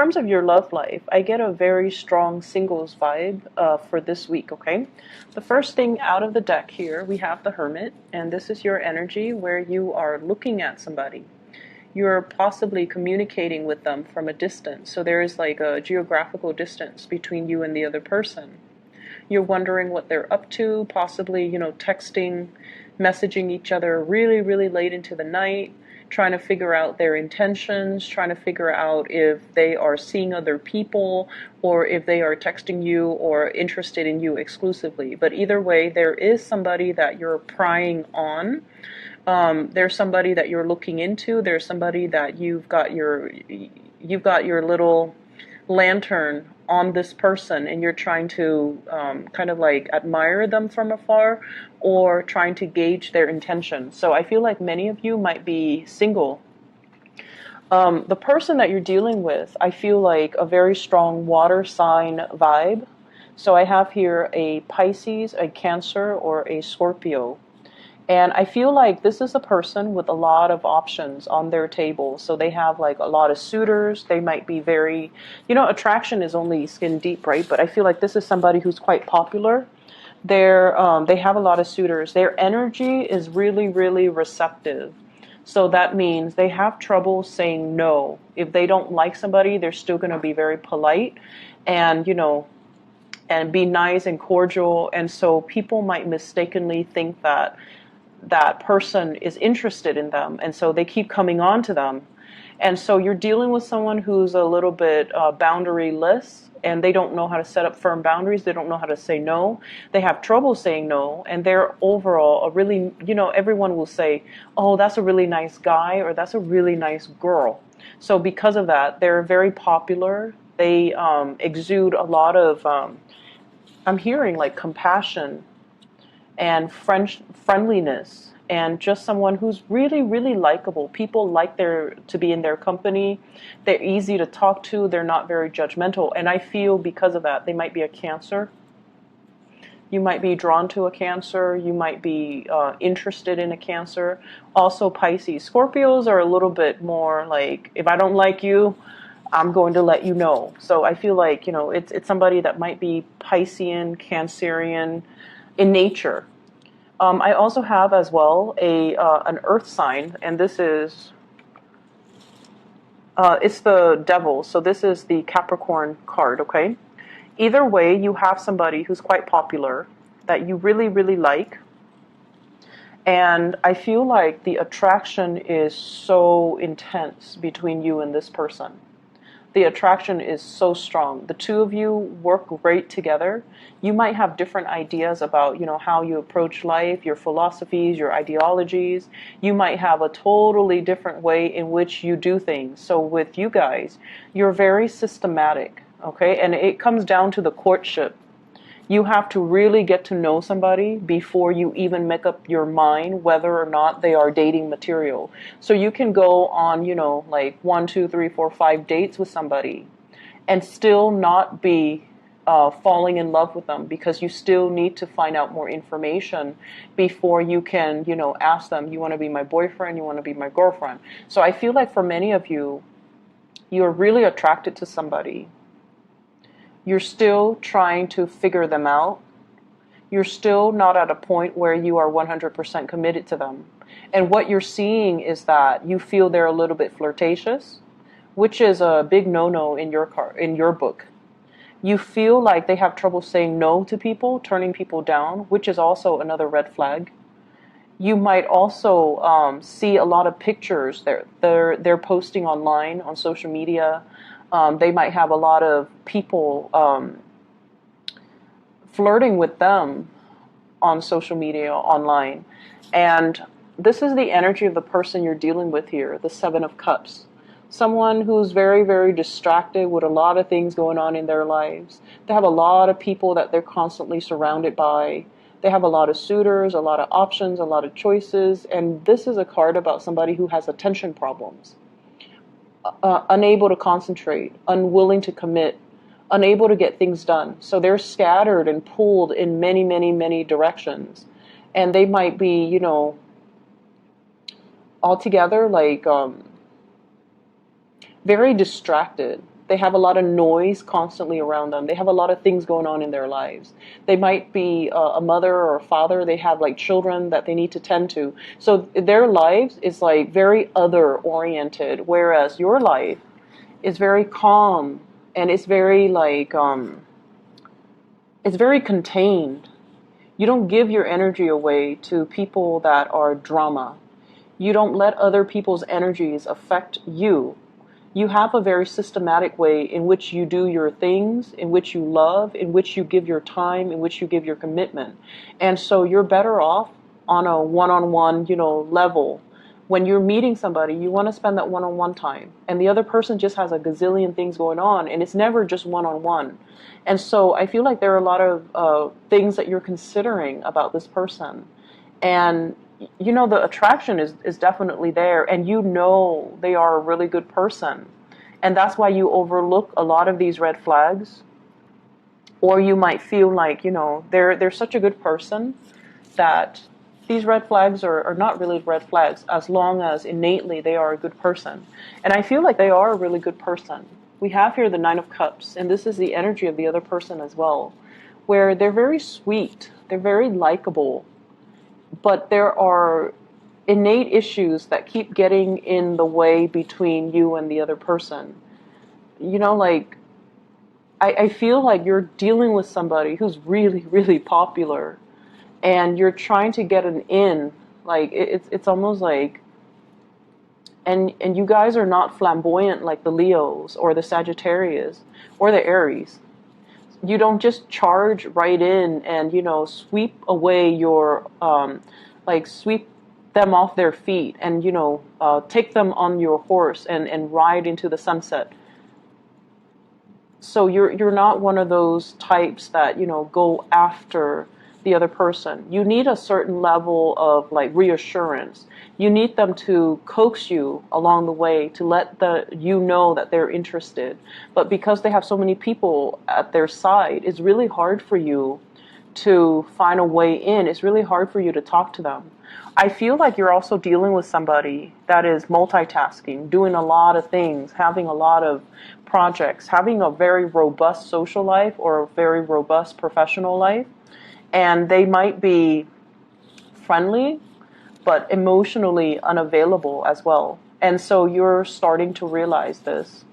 In terms of your love life, I get a very strong singles vibe for this week, okay? The first thing out of the deck here, we have the Hermit, and this is your energy where you are looking at somebody. You're possibly communicating with them from a distance, so there is like a geographical distance between you and the other person. You're wondering what they're up to, possibly, texting, messaging each other really, really late into the night, trying to figure out their intentions, trying to figure out if they are seeing other people or if they are texting you or interested in you exclusively. But either way, there is somebody that you're prying on. There's somebody that you're looking into. There's somebody that you've got your little lantern on this person, and you're trying to kind of like admire them from afar or trying to gauge their intention. So I feel like many of you might be single. The person that you're dealing with, I feel like a very strong water sign vibe. So I have here a Pisces, a Cancer, or a Scorpio. And I feel like this is a person with a lot of options on their table. So they have like a lot of suitors. They might be very, attraction is only skin deep, right? But I feel like this is somebody who's quite popular. They have a lot of suitors. Their energy is really, really receptive. So that means they have trouble saying no. If they don't like somebody, they're still going to be very polite and, and be nice and cordial. And so people might mistakenly think that that person is interested in them, and so they keep coming on to them. And so you're dealing with someone who's a little bit boundaryless, and they don't know how to set up firm boundaries. They don't know how to say no. They have trouble saying no, and they're overall a really, everyone will say, oh, that's a really nice guy, or that's a really nice girl. So because of that, they're very popular. They exude a lot of, I'm hearing like compassion and friendliness, and just someone who's really, really likable. People like to be in their company. They're easy to talk to. They're not very judgmental. And I feel because of that, they might be a Cancer. You might be drawn to a Cancer. You might be interested in a Cancer. Also Pisces. Scorpios are a little bit more like, if I don't like you, I'm going to let you know. So I feel like, it's somebody that might be Piscean, Cancerian in nature. I also have as well an earth sign, and this is it's the devil. So this is the Capricorn card. Okay. Either way, you have somebody who's quite popular that you really, really like, and I feel like the attraction is so intense between you and this person. The attraction is so strong. The two of you work great together. You might have different ideas about, how you approach life, your philosophies, your ideologies. You might have a totally different way in which you do things. So with you guys, you're very systematic, okay? And it comes down to the courtship. You have to really get to know somebody before you even make up your mind whether or not they are dating material. So you can go on, like 1, 2, 3, 4, 5 dates with somebody and still not be falling in love with them, because you still need to find out more information before you can, ask them, you want to be my boyfriend, you want to be my girlfriend. So I feel like for many of you, you're really attracted to somebody. You're still trying to figure them out. You're still not at a point where you are 100% committed to them. And what you're seeing is that you feel they're a little bit flirtatious, which is a big no-no in your book. You feel like they have trouble saying no to people, turning people down, which is also another red flag. You might also see a lot of pictures they're posting online on social media. They might have a lot of people flirting with them on social media, online. And this is the energy of the person you're dealing with here, the Seven of Cups. Someone who's very, very distracted with a lot of things going on in their lives. They have a lot of people that they're constantly surrounded by. They have a lot of suitors, a lot of options, a lot of choices. And this is a card about somebody who has attention problems. Unable to concentrate, unwilling to commit, unable to get things done. So they're scattered and pulled in many, many, many directions. And they might be, altogether like very distracted. They have a lot of noise constantly around them. They have a lot of things going on in their lives. They might be a mother or a father. They have like children that they need to tend to. So their lives is like very other oriented, whereas your life is very calm and it's very like it's very contained. You don't give your energy away to people that are drama. You don't let other people's energies affect you. You have a very systematic way in which you do your things, in which you love, in which you give your time, in which you give your commitment. And so you're better off on a one-on-one, level. When you're meeting somebody, you want to spend that one-on-one time. And the other person just has a gazillion things going on, and it's never just one-on-one. And so I feel like there are a lot of things that you're considering about this person. And the attraction is definitely there, and they are a really good person. And that's why you overlook a lot of these red flags. Or you might feel like, they're such a good person that these red flags are not really red flags as long as innately they are a good person. And I feel like they are a really good person. We have here the Nine of Cups, and this is the energy of the other person as well, where they're very sweet, they're very likable, but there are innate issues that keep getting in the way between you and the other person. Like, I feel like you're dealing with somebody who's really, really popular, and you're trying to get an in. Like, it's almost like, and you guys are not flamboyant like the Leos or the Sagittarius or the Aries. You don't just charge right in and, sweep away your, sweep them off their feet and, take them on your horse and ride into the sunset. So you're not one of those types that, go after the other person. You need a certain level of like reassurance. You need them to coax you along the way to let you know that they're interested. But because they have so many people at their side, it's really hard for you to find a way in. It's really hard for you to talk to them. I feel like you're also dealing with somebody that is multitasking, doing a lot of things, having a lot of projects, having a very robust social life or a very robust professional life. And they might be friendly, but emotionally unavailable as well. And so you're starting to realize this.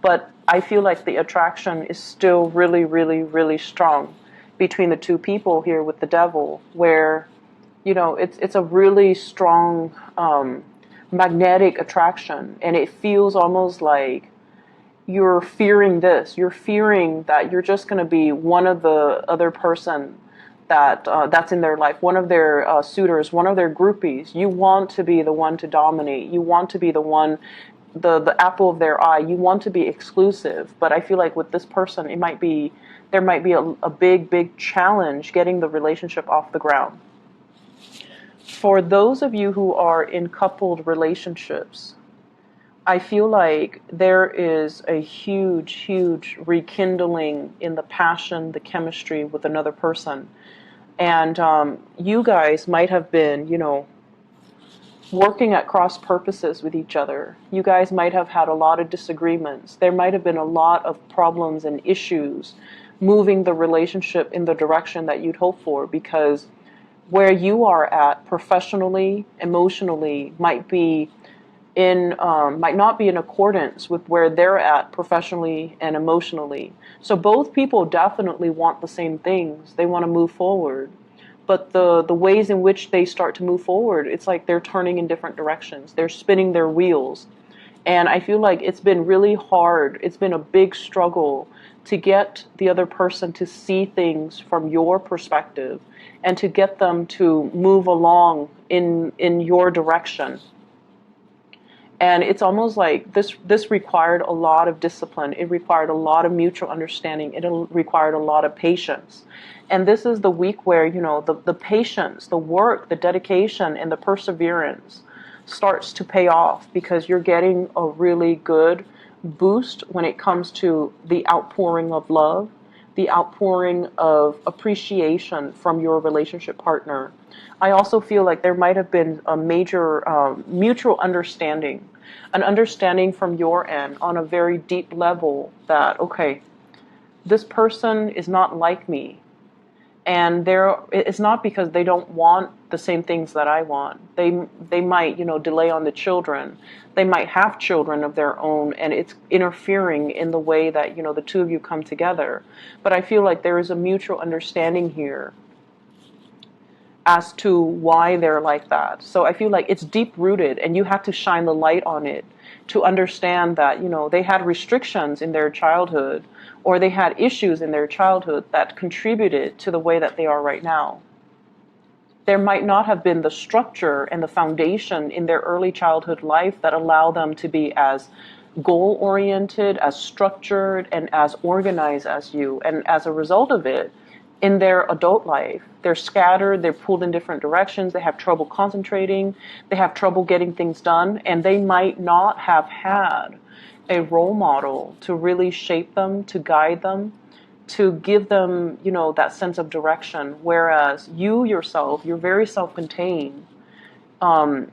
But I feel like the attraction is still really, really, really strong between the two people here with the devil, where, it's a really strong magnetic attraction. And it feels almost like you're fearing this. You're fearing that you're just going to be one of the other person that's in their life, one of their suitors, one of their groupies. You want to be the one to dominate. You want to be the one, the apple of their eye. You want to be exclusive. But I feel like with this person, there might be a big, big challenge getting the relationship off the ground. For those of you who are in coupled relationships, I feel like there is a huge, huge rekindling in the passion, the chemistry with another person. And you guys might have been, working at cross purposes with each other. You guys might have had a lot of disagreements. There might have been a lot of problems and issues moving the relationship in the direction that you'd hope for, because where you are at professionally, emotionally, might not be in accordance with where they're at professionally and emotionally. So both people definitely want the same things. They want to move forward. But the ways in which they start to move forward, it's like they're turning in different directions. They're spinning their wheels. And I feel like it's been really hard. It's been a big struggle to get the other person to see things from your perspective and to get them to move along in your direction. And it's almost like this required a lot of discipline. It required a lot of mutual understanding. It required a lot of patience. And this is the week where, the patience, the work, the dedication, and the perseverance starts to pay off, because you're getting a really good boost when it comes to the outpouring of love, the outpouring of appreciation from your relationship partner. I also feel like there might have been a major mutual understanding an understanding from your end on a very deep level that, okay, this person is not like me. And it's not because they don't want the same things that I want. They might, delay on the children. They might have children of their own, and it's interfering in the way that, the two of you come together. But I feel like there is a mutual understanding here as to why they're like that. So I feel like it's deep rooted, and you have to shine the light on it to understand that, they had restrictions in their childhood, or they had issues in their childhood that contributed to the way that they are right now. There might not have been the structure and the foundation in their early childhood life that allow them to be as goal-oriented, as structured, and as organized as you. And as a result of it, in their adult life, they're scattered, they're pulled in different directions, they have trouble concentrating, they have trouble getting things done, and they might not have had a role model to really shape them, to guide them, to give them, that sense of direction. Whereas you yourself, you're very self-contained, and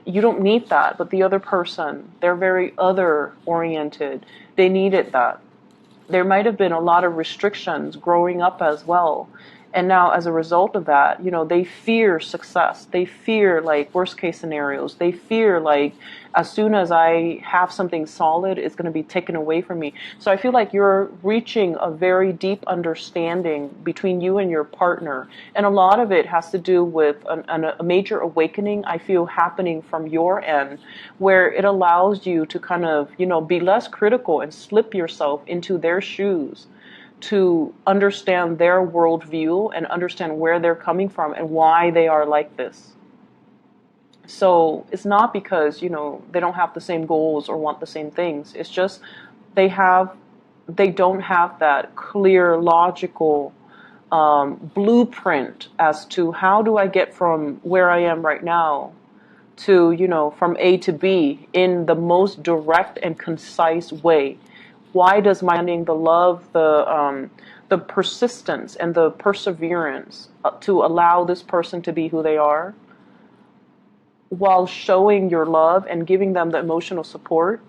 you don't need that. But the other person, they're very other-oriented. They needed that. There might have been a lot of restrictions growing up as well. And now as a result of that, they fear success. They fear like worst case scenarios. They fear like as soon as I have something solid, it's going to be taken away from me. So I feel like you're reaching a very deep understanding between you and your partner. And a lot of it has to do with a major awakening, I feel, happening from your end, where it allows you to kind of, be less critical and slip yourself into their shoes, to understand their worldview and understand where they're coming from and why they are like this. So it's not because, they don't have the same goals or want the same things. It's just they don't have that clear, logical blueprint as to how do I get from where I am right now to, from A to B in the most direct and concise way. Why does my understanding, the love, the persistence and the perseverance to allow this person to be who they are, while showing your love and giving them the emotional support,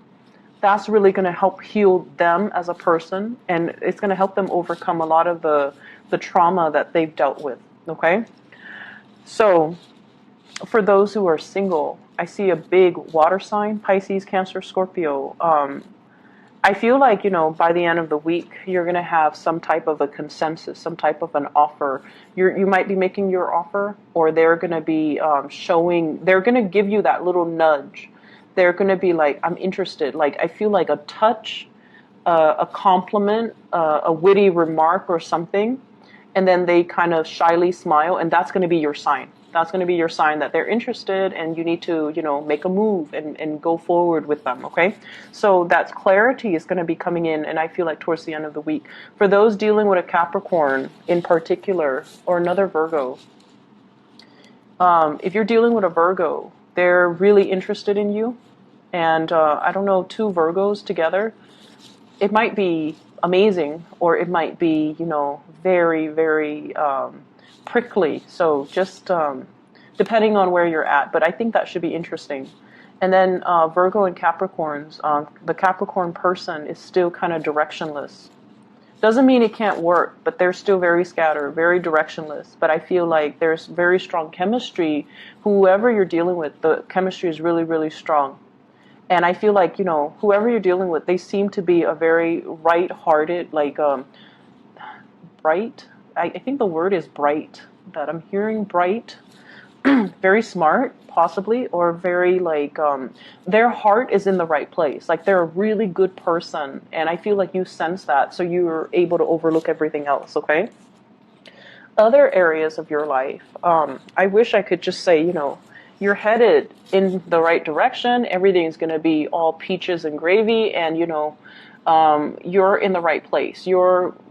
that's really going to help heal them as a person, and it's going to help them overcome a lot of the trauma that they've dealt with, okay? So, for those who are single, I see a big water sign, Pisces, Cancer, Scorpio. I feel like, by the end of the week, you're going to have some type of a consensus, some type of an offer. You might be making your offer, or they're going to be they're going to give you that little nudge. They're going to be like, I'm interested. Like, I feel like a touch, a compliment, a witty remark or something. And then they kind of shyly smile, and that's going to be your sign. That's going to be your sign that they're interested, and you need to, make a move and go forward with them, okay? So that clarity is going to be coming in, and I feel like towards the end of the week. For those dealing with a Capricorn in particular, or another Virgo, if you're dealing with a Virgo, they're really interested in you. And I don't know, two Virgos together, it might be amazing, or it might be, very, very prickly. So just depending on where you're at. But I think that should be interesting. And then Virgo and Capricorns, the Capricorn person is still kind of directionless. Doesn't mean it can't work, but they're still very scattered, very directionless. But I feel like there's very strong chemistry. Whoever you're dealing with, the chemistry is really, really strong. And I feel like, whoever you're dealing with, they seem to be a very right-hearted, like, bright. I think the word is bright, that I'm hearing bright, very smart, possibly, or very, like, their heart is in the right place. Like, they're a really good person, and I feel like you sense that, so you're able to overlook everything else, okay? Other areas of your life, I wish I could just say, you're headed in the right direction. Everything's going to be all peaches and gravy, and, you're in the right place.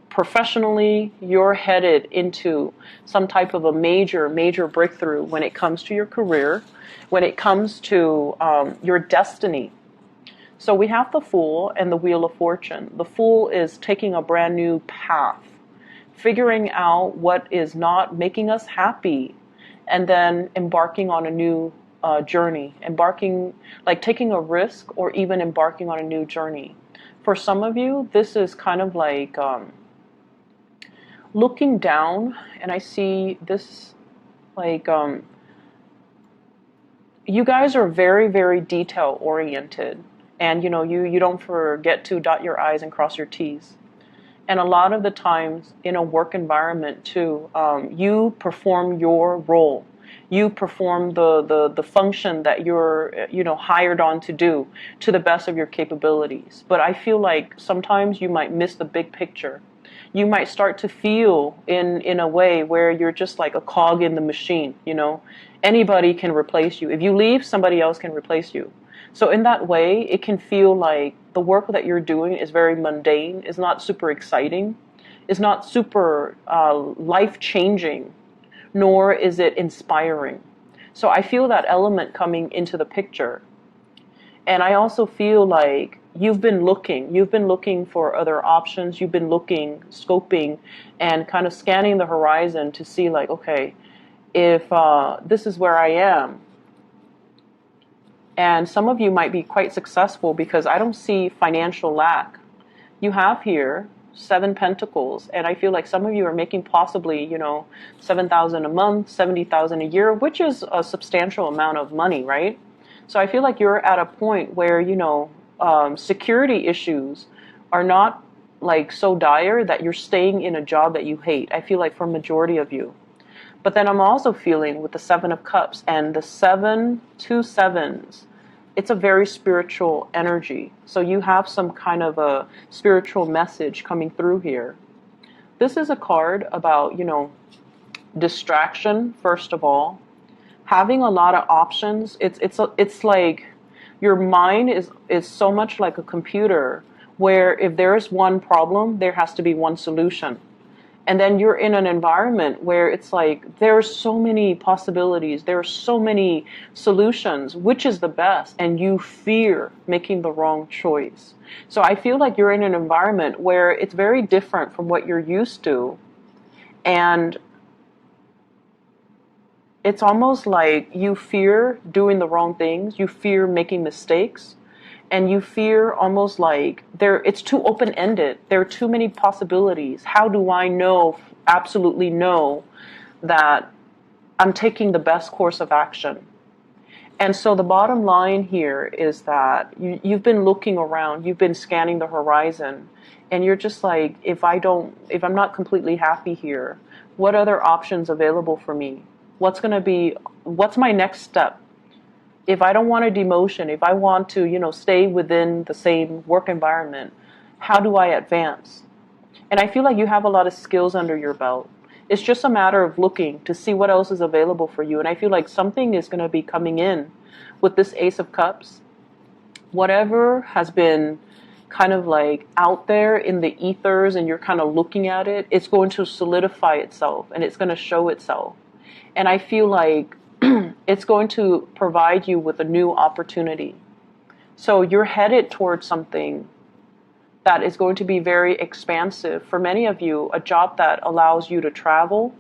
Professionally, you're headed into some type of a major, major breakthrough when it comes to your career, when it comes to your destiny. So we have the Fool and the Wheel of Fortune. The Fool is taking a brand new path, figuring out what is not making us happy, and then embarking on a new journey, embarking, like taking a risk or even embarking on a new journey. For some of you, this is kind of like looking down, and I see this like you guys are very, very detail oriented, and you don't forget to dot your I's and cross your T's. And a lot of the times in a work environment too, you perform your role. You perform the function that you're hired on to do to the best of your capabilities. But I feel like sometimes you might miss the big picture. You might start to feel in a way where you're just like a cog in the machine. Anybody can replace you. If you leave, somebody else can replace you. So in that way, it can feel like the work that you're doing is very mundane, is not super exciting, is not super life-changing, nor is it inspiring. So I feel that element coming into the picture. And I also feel like you've been looking for other options, you've been looking, scoping, and kind of scanning the horizon to see like, okay, if this is where I am. And some of you might be quite successful because I don't see financial lack. You have here 7 Pentacles, and I feel like some of you are making possibly, $7,000 a month, $70,000 a year, which is a substantial amount of money, right? So I feel like you're at a point where, security issues are not like so dire that you're staying in a job that you hate. I feel like for a majority of you. But then I'm also feeling with the 7 of Cups and the 2 sevens, it's a very spiritual energy. So you have some kind of a spiritual message coming through here. This is a card about, distraction, first of all. Having a lot of options. It's like your mind is so much like a computer where if there is one problem, there has to be one solution. And then you're in an environment where it's like there are so many possibilities, there are so many solutions, which is the best, and you fear making the wrong choice. So I feel like you're in an environment where it's very different from what you're used to, and it's almost like you fear doing the wrong things, you fear making mistakes, and you fear almost like it's too open-ended. There are too many possibilities. How do I absolutely know that I'm taking the best course of action? And so the bottom line here is that you've been looking around, you've been scanning the horizon, and you're just like, if I'm not completely happy here, what other options available for me? What's my next step? If I don't want a demotion, if I want to, stay within the same work environment, how do I advance? And I feel like you have a lot of skills under your belt. It's just a matter of looking to see what else is available for you. And I feel like something is going to be coming in with this Ace of Cups. Whatever has been kind of like out there in the ethers and you're kind of looking at it, it's going to solidify itself and it's going to show itself. And I feel like it's going to provide you with a new opportunity. So you're headed towards something that is going to be very expansive. For many of you, a job that allows you to travel,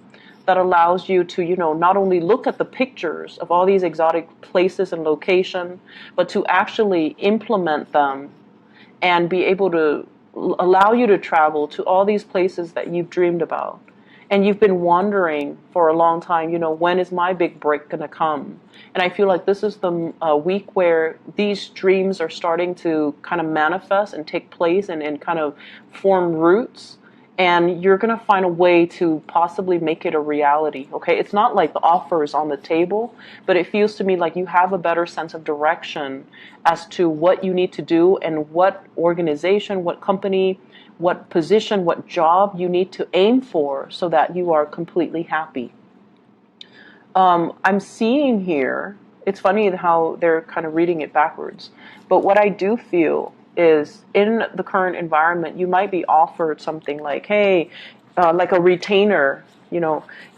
that allows you to, not only look at the pictures of all these exotic places and location, but to actually implement them and be able to allow you to travel to all these places that you've dreamed about. And you've been wondering for a long time, when is my big break going to come? And I feel like this is the week where these dreams are starting to kind of manifest and take place and kind of form roots. And you're going to find a way to possibly make it a reality, okay? It's not like the offer is on the table, but it feels to me like you have a better sense of direction as to what you need to do and what organization, what company, what position, what job you need to aim for so that you are completely happy. I'm seeing here, it's funny how they're kind of reading it backwards, but what I do feel is in the current environment, you might be offered something like, hey, like a retainer,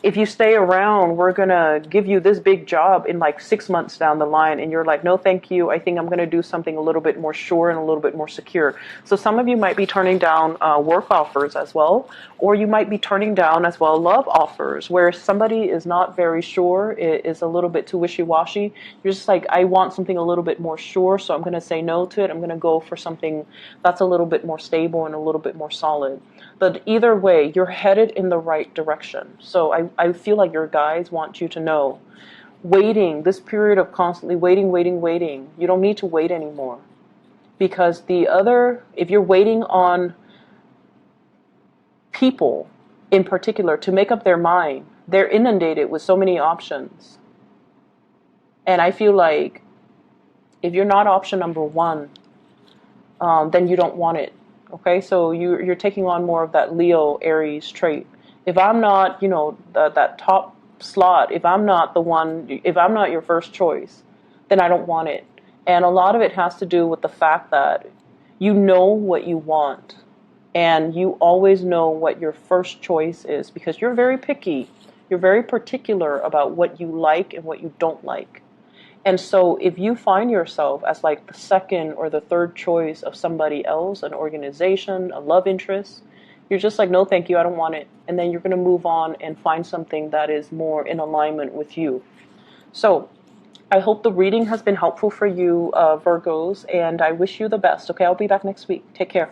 if you stay around, we're going to give you this big job in like 6 months down the line. And you're like, no, thank you. I think I'm going to do something a little bit more sure and a little bit more secure. So some of you might be turning down work offers as well, or you might be turning down as well love offers where somebody is not very sure, is a little bit too wishy-washy. You're just like, I want something a little bit more sure, so I'm going to say no to it. I'm going to go for something that's a little bit more stable and a little bit more solid. But either way, you're headed in the right direction. So I feel like your guides want you to know, waiting, this period of constantly waiting, you don't need to wait anymore. Because if you're waiting on people in particular to make up their mind, they're inundated with so many options. And I feel like if you're not option number one, then you don't want it. Okay, so you're taking on more of that Leo Aries trait. If I'm not, that top slot, if I'm not the one, if I'm not your first choice, then I don't want it. And a lot of it has to do with the fact that you know what you want, and you always know what your first choice is because you're very picky. You're very particular about what you like and what you don't like. And so if you find yourself as like the second or the third choice of somebody else, an organization, a love interest, you're just like, no, thank you, I don't want it. And then you're going to move on and find something that is more in alignment with you. So I hope the reading has been helpful for you, Virgos, and I wish you the best. Okay, I'll be back next week. Take care.